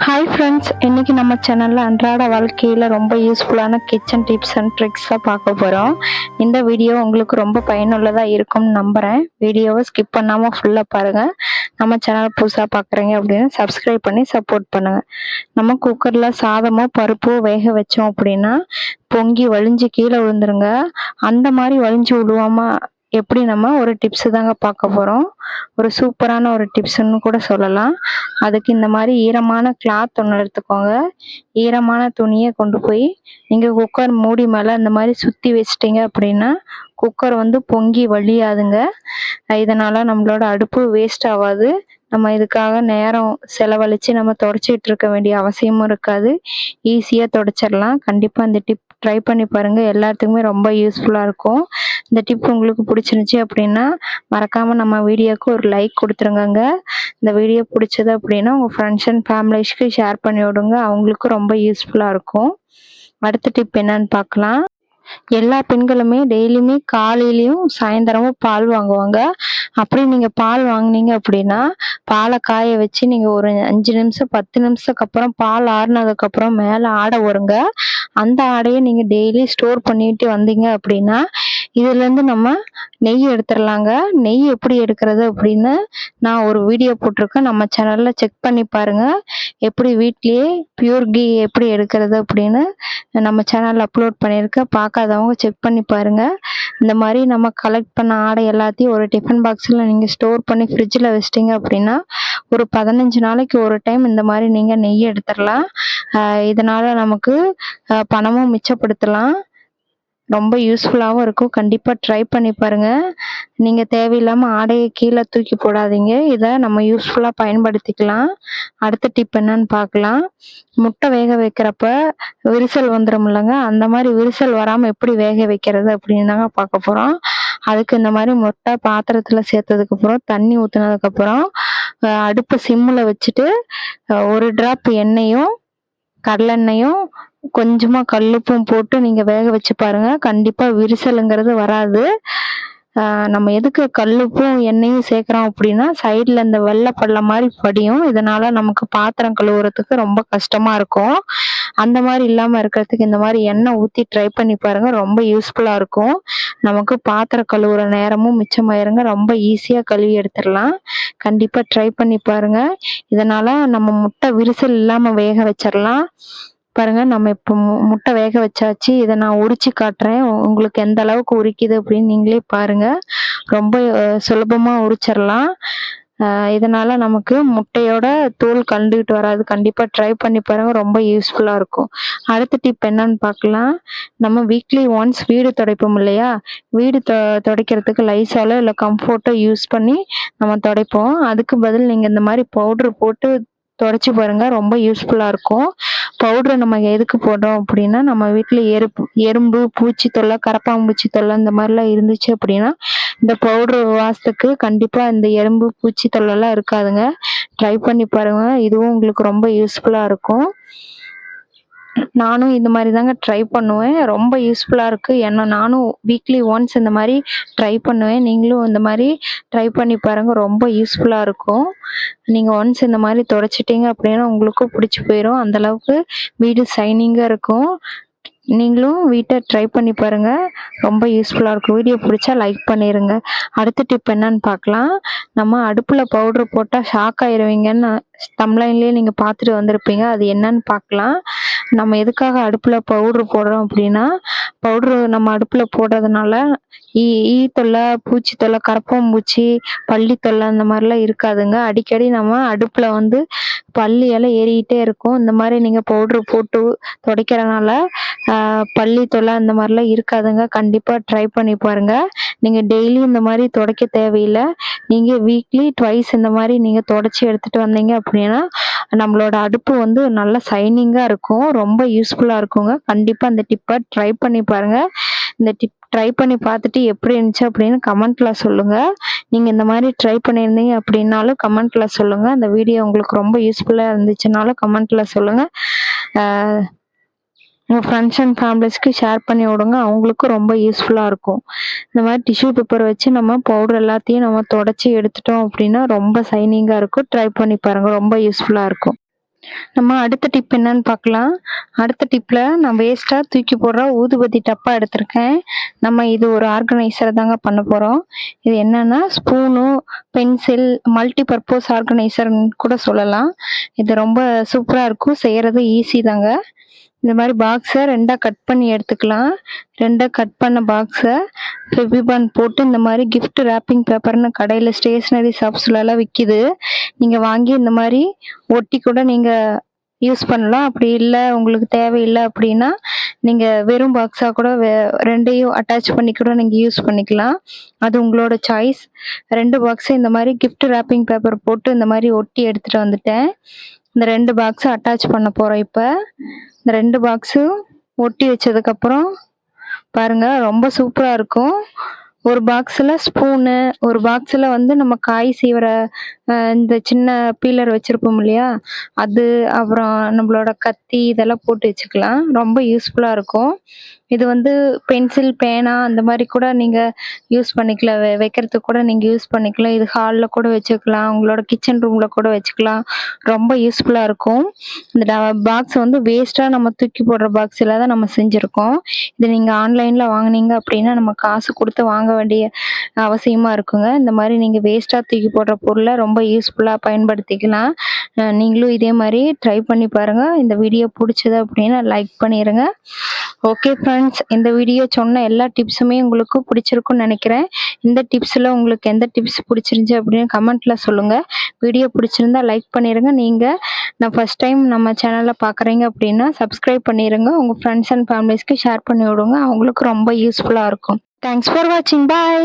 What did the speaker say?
Hi friends, இன்னைக்கு நம்ம சேனலில் அன்றாட வாழ்க்கையில் ரொம்ப யூஸ்ஃபுல்லான கிச்சன் டிப்ஸ் அண்ட் ட்ரிக்ஸாக பார்க்க போகிறோம். இந்த வீடியோ உங்களுக்கு ரொம்ப பயனுள்ளதாக இருக்கும்னு நம்புகிறேன். வீடியோவை ஸ்கிப் பண்ணாமல் ஃபுல்லாக பாருங்கள். நம்ம சேனல் புதுசாக பார்க்குறீங்க அப்படின்னு சப்ஸ்கிரைப் பண்ணி சப்போர்ட் பண்ணுங்கள். நம்ம குக்கரில் சாதமோ பருப்போ வேக வச்சோம் அப்படின்னா பொங்கி வழிஞ்சு கீழே விழுந்துருங்க. அந்த மாதிரி வழிஞ்சு விழுவாமல் எப்படி நம்ம ஒரு டிப்ஸு தாங்க பார்க்க போகிறோம். ஒரு சூப்பரான ஒரு டிப்ஸ்ன்னு கூட சொல்லலாம். அதுக்கு இந்த மாதிரி ஈரமான கிளாத் ஒன்று எடுத்துக்கோங்க. ஈரமான துணியை கொண்டு போய் நீங்கள் குக்கர் மூடி மேலே இந்த மாதிரி சுற்றி வச்சிட்டிங்க அப்படின்னா குக்கர் வந்து பொங்கி வழியாதுங்க. இதனால் நம்மளோட அடுப்பு வேஸ்ட் ஆகாது. நம்ம இதுக்காக நேரம் செலவழித்து நம்ம தொடச்சிட்டு இருக்க வேண்டிய அவசியமும் இருக்காது. ஈஸியாக தொடச்சிடலாம். கண்டிப்பாக இந்த டிப் ட்ரை பண்ணி பாருங்கள். எல்லாத்துக்குமே ரொம்ப யூஸ்ஃபுல்லாக இருக்கும். இந்த டிப் உங்களுக்கு பிடிச்சிருந்துச்சி அப்படின்னா மறக்காமல் நம்ம வீடியோவுக்கு ஒரு லைக் கொடுத்துருங்க. இந்த வீடியோ பிடிச்சது அப்படின்னா உங்கள் ஃப்ரெண்ட்ஸ் அண்ட் ஃபேமிலிஸ்க்கு ஷேர் பண்ணி விடுங்க. அவங்களுக்கும் ரொம்ப யூஸ்ஃபுல்லாக இருக்கும். அடுத்த டிப் என்னன்னு பார்க்கலாம். எல்லா பெண்களுமே டெய்லியுமே காலையிலையும் சாயந்தரமும் பால் வாங்குவாங்க. அப்படி நீங்கள் பால் வாங்கினீங்க அப்படின்னா பாலை காய வச்சு நீங்கள் ஒரு 5 நிமிஷம் 10 நிமிஷத்துக்கு அப்புறம் பால் ஆறுனதுக்கப்புறம் மேலே ஆடை வருங்க. அந்த ஆடையை நீங்கள் டெய்லி ஸ்டோர் பண்ணிட்டு வந்தீங்க அப்படின்னா இதுலேருந்து நம்ம நெய் எடுத்துடலாங்க. நெய் எப்படி எடுக்கிறது அப்படின்னு நான் ஒரு வீடியோ போட்டிருக்கேன். நம்ம சேனலில் செக் பண்ணி பாருங்கள். எப்படி வீட்லேயே பியூர் கீ எப்படி எடுக்கிறது அப்படின்னு நம்ம சேனலில் அப்லோட் பண்ணியிருக்கேன். பார்க்காதவங்க செக் பண்ணி பாருங்கள். இந்த மாதிரி நம்ம கலெக்ட் பண்ண ஆடை எல்லாத்தையும் ஒரு டிஃபன் பாக்ஸில் நீங்கள் ஸ்டோர் பண்ணி ஃப்ரிட்ஜில் வச்சிட்டிங்க அப்படின்னா ஒரு 15 நாளைக்கு ஒரு டைம் இந்த மாதிரி நீங்கள் நெய் எடுத்துடலாம். இதனால் நமக்கு பணமும் மிச்சப்படுத்தலாம். ரொம்ப யூஸ்ஃபுல்லாகவும் இருக்கும். கண்டிப்பாக ட்ரை பண்ணி பாருங்கள். நீங்கள் தேவையில்லாமல் ஆடையை கீழே தூக்கி போடாதீங்க. இதை நம்ம யூஸ்ஃபுல்லாக பயன்படுத்திக்கலாம். அடுத்த டிப் என்னன்னு பார்க்கலாம். முட்டை வேக வைக்கிறப்ப விரிசல் வந்துடும் இல்லைங்க. அந்த மாதிரி விரிசல் வராமல் எப்படி வேக வைக்கிறது அப்படின்னு தாங்க பார்க்க போகிறோம். அதுக்கு இந்த மாதிரி முட்டை பாத்திரத்தில் சேர்த்ததுக்கப்புறம் தண்ணி ஊற்றுனதுக்கப்புறம் அடுப்பை சிம்மில் வச்சுட்டு 1 டிராப் எண்ணெயும் கடலெண்ணெயும் கொஞ்சமாக கல்லுப்பும் போட்டு நீங்கள் வேக வச்சு பாருங்கள். கண்டிப்பாக விரிசலுங்கிறது வராது. நம்ம எதுக்கு கல்லுப்பும் எண்ணெயும் சேர்க்குறோம் அப்படின்னா சைடில் இந்த வெள்ளை பள்ளம் மாதிரி படியும். இதனால் நமக்கு பாத்திரம் கழுவுறதுக்கு ரொம்ப கஷ்டமாக இருக்கும். அந்த மாதிரி இல்லாமல் இருக்கிறதுக்கு இந்த மாதிரி எண்ணெய் ஊற்றி ட்ரை பண்ணி பாருங்கள். ரொம்ப யூஸ்ஃபுல்லாக இருக்கும். நமக்கு பாத்திரம் கழுவுற நேரமும் மிச்சமாயிருங்க. ரொம்ப ஈஸியாக கழுவி எடுத்துடலாம். கண்டிப்பாக ட்ரை பண்ணி பாருங்கள். இதனால் நம்ம முட்டை விரிசல் இல்லாமல் வேக வச்சிடலாம். பாருங்க, நம்ம இப்போ முட்டை வேக வச்சாச்சு. இதை நான் உரிச்சு காட்டுறேன். உங்களுக்கு எந்த அளவுக்கு உரிக்குது அப்படின்னு நீங்களே பாருங்க. ரொம்ப சுலபமாக உரிச்சிடலாம். இதனால நமக்கு முட்டையோட தோல் கலந்துக்கிட்டு வராது. கண்டிப்பாக ட்ரை பண்ணி பாருங்க. ரொம்ப யூஸ்ஃபுல்லாக இருக்கும். அடுத்த டிப் என்னன்னு பார்க்கலாம். நம்ம வீக்லி ஒன்ஸ் வீடு துடைப்போம் இல்லையா. வீடு துடைக்கிறதுக்கு லைசாலோ இல்லை கம்ஃபோர்ட்டோ யூஸ் பண்ணி நம்ம துடைப்போம். அதுக்கு பதில் நீங்கள் இந்த மாதிரி பவுட்ரு போட்டு துடைச்சி பாருங்கள். ரொம்ப யூஸ்ஃபுல்லாக இருக்கும். பவுட்ரு நம்ம எதுக்கு போடுறோம் அப்படின்னா நம்ம வீட்டில் எறும்பு பூச்சி தொல்லை கரப்பாம்பூச்சி தொல்லை இந்த மாதிரிலாம் இருந்துச்சு அப்படின்னா இந்த பவுட்ரு வாசத்துக்கு கண்டிப்பாக இந்த எறும்பு பூச்சி தொல்லைலாம் இருக்காதுங்க. ட்ரை பண்ணி பாருங்கள். இதுவும் உங்களுக்கு ரொம்ப யூஸ்ஃபுல்லாக இருக்கும். நானும் இந்த மாதிரி தாங்க ட்ரை பண்ணுவேன். ரொம்ப யூஸ்ஃபுல்லாக இருக்குது. ஏன்னா நானும் வீக்லி ஒன்ஸ் இந்த மாதிரி ட்ரை பண்ணுவேன். நீங்களும் இந்த மாதிரி ட்ரை பண்ணி பாருங்கள். ரொம்ப யூஸ்ஃபுல்லாக இருக்கும். நீங்கள் ஒன்ஸ் இந்த மாதிரி துடைச்சிட்டிங்க அப்படின்னா உங்களுக்கும் பிடிச்சி போயிடும். அந்தளவுக்கு வீடு ஷைனிங்காக இருக்கும். நீங்களும் வீட்டை ட்ரை பண்ணி பாருங்கள். ரொம்ப யூஸ்ஃபுல்லாக இருக்கும். வீடியோ பிடிச்சா லைக் பண்ணிடுங்க. அடுத்த டிப் என்னன்னு பார்க்கலாம். நம்ம அடுப்பில் பவுட்ரு போட்டால் ஷாக் ஆயிடுவீங்கன்னு தம்ப்லைன்லேயே நீங்கள் பார்த்துட்டு வந்திருப்பீங்க. அது என்னன்னு பார்க்கலாம். நம்ம எதுக்காக அடுப்பில் பவுட்ரு போடுறோம் அப்படின்னா பவுட்ரு நம்ம அடுப்பில் போடுறதுனால ஈ தொல்லை பூச்சி தொல்லை கரப்பாம்பூச்சி பள்ளி தொல்லை அந்த மாதிரிலாம் இருக்காதுங்க. அடிக்கடி நம்ம அடுப்பில் வந்து பள்ளி எல்லாம் ஏறிக்கிட்டே இருக்கும். இந்த மாதிரி நீங்கள் பவுட்ரு போட்டு துடைக்கிறனால பள்ளி தொல்லை அந்த மாதிரிலாம் இருக்காதுங்க. கண்டிப்பாக ட்ரை பண்ணி பாருங்கள். நீங்கள் டெய்லி இந்த மாதிரி துடைக்க தேவையில்லை. நீங்கள் வீக்லி ட்வைஸ் இந்த மாதிரி நீங்கள் துடைச்சி எடுத்துகிட்டு வந்தீங்க அப்படின்னா நம்மளோட அடுப்பு வந்து நல்லா ஷைனிங்காக இருக்கும். ரொம்ப யூஸ்ஃபுல்லாக இருக்குங்க. கண்டிப்பாக இந்த டிப்பை ட்ரை பண்ணி பாருங்கள். இந்த டிப் ட்ரை பண்ணி பார்த்துட்டு எப்படி இருந்துச்சு அப்படின்னு கமெண்ட்டில் சொல்லுங்கள். நீங்கள் இந்த மாதிரி ட்ரை பண்ணியிருந்தீங்க அப்படின்னாலும் கமெண்ட்டில் சொல்லுங்கள். அந்த வீடியோ உங்களுக்கு ரொம்ப யூஸ்ஃபுல்லாக இருந்துச்சுனாலும் கமெண்ட்டில் சொல்லுங்கள். உங்கள் ஃப்ரெண்ட்ஸ் அண்ட் ஃபேமிலிஸ்க்கு ஷேர் பண்ணி விடுங்க. அவங்களுக்கும் ரொம்ப யூஸ்ஃபுல்லாக இருக்கும். இந்த மாதிரி டிஷ்யூ பேப்பர் வச்சு நம்ம பவுடர் எல்லாத்தையும் நம்ம தொடச்சி எடுத்துட்டோம் அப்படின்னா ரொம்ப ஷைனிங்காக இருக்கும். ட்ரை பண்ணி பாருங்கள். ரொம்ப யூஸ்ஃபுல்லாக இருக்கும். நம்ம அடுத்த டிப் என்னன்னு பார்க்கலாம். அடுத்த டிப்ல நான் வேஸ்டா தூக்கி போடுற ஊதுபத்தி டப்பா எடுத்திருக்கேன். நம்ம இது ஒரு ஆர்கனைசர் தாங்க பண்ண போறோம். இது என்னன்னா ஸ்பூனு, பென்சில், மல்டி பர்பஸ் ஆர்கனைசர்ன்னு கூட சொல்லலாம். இது ரொம்ப சூப்பரா இருக்கும். செய்யறது ஈஸி தாங்க. இந்த மாதிரி பாக்ஸை ரெண்டாக கட் பண்ணி எடுத்துக்கலாம். ரெண்டாக கட் பண்ண பாக்ஸை ஃபெவிபான் போட்டு இந்த மாதிரி gift wrapping பேப்பர்னு கடையில் ஸ்டேஷ்னரி ஷாப்ஸ்லலாம் விற்கிது. நீங்கள் வாங்கி இந்த மாதிரி ஒட்டி கூட நீங்கள் யூஸ் பண்ணலாம். அப்படி இல்லை உங்களுக்கு தேவையில்லை அப்படின்னா நீங்கள் வெறும் பாக்ஸாக கூட ரெண்டையும் அட்டாச் பண்ணி கூட நீங்கள் யூஸ் பண்ணிக்கலாம். அது உங்களோட சாய்ஸ். 2 பாக்ஸை இந்த மாதிரி gift wrapping பேப்பர் போட்டு இந்த மாதிரி ஒட்டி எடுத்துகிட்டு வந்துட்டேன். இந்த 2 பாக்ஸை அட்டாச் பண்ண போகிறோம். இப்போ இந்த 2 பாக்ஸும் ஒட்டி வச்சதுக்கப்புறம் பாருங்க ரொம்ப சூப்பராக இருக்கும். ஒரு பாக்ஸில் ஸ்பூனு, ஒரு பாக்ஸில் வந்து நம்ம காய் சீவுற இந்த சின்ன பீலர் வச்சுருப்போம் இல்லையா, அது, அப்புறம் நம்மளோட கத்தி இதெல்லாம் போட்டு வச்சுக்கலாம். ரொம்ப யூஸ்ஃபுல்லாக இருக்கும். இது வந்து பென்சில், பேனா அந்த மாதிரி கூட நீங்கள் யூஸ் பண்ணிக்கலாம். வைக்கிறதுக்கு கூட நீங்கள் யூஸ் பண்ணிக்கலாம். இது ஹாலில் கூட வச்சுக்கலாம், உங்களோட கிச்சன் ரூமில் கூட வச்சுக்கலாம். ரொம்ப யூஸ்ஃபுல்லாக இருக்கும். இந்த பாக்ஸ் வந்து வேஸ்ட்டாக நம்ம தூக்கி போடுற பாக்ஸில் தான் நம்ம செஞ்சுருக்கோம். இது நீங்கள் ஆன்லைனில் வாங்கினீங்க அப்படின்னா நம்ம காசு கொடுத்து வாங்க வேண்டிய அவசியமாக இருக்குங்க. இந்த மாதிரி நீங்கள் வேஸ்ட்டாக தூக்கி போடுற பொருளை ரொம்ப யூஸ்ஃபுல்லாக பயன்படுத்திக்கலாம். நீங்களும் இதே மாதிரி ட்ரை பண்ணி பாருங்கள். இந்த வீடியோ பிடிச்சது அப்படின்னா லைக் பண்ணிடுங்க. ஓகே ஃப்ரெண்ட்ஸ், இந்த வீடியோ சொன்ன எல்லா டிப்ஸுமே உங்களுக்கு பிடிச்சிருக்குன்னு நினைக்கிறேன். இந்த டிப்ஸில் உங்களுக்கு எந்த டிப்ஸ் பிடிச்சிருந்துச்சி அப்படின்னு கமெண்ட்டில் சொல்லுங்கள். வீடியோ பிடிச்சிருந்தா லைக் பண்ணிடுங்க. நீங்கள் நான் ஃபஸ்ட் டைம் நம்ம சேனலில் பார்க்குறீங்க அப்படின்னா சப்ஸ்கிரைப் பண்ணிடுங்க. உங்கள் ஃப்ரெண்ட்ஸ் அண்ட் ஃபேமிலிஸ்க்கு ஷேர் பண்ணி விடுங்க. அவங்களுக்கு ரொம்ப யூஸ்ஃபுல்லாக இருக்கும். தேங்க்ஸ் ஃபார் வாட்சிங். பாய்.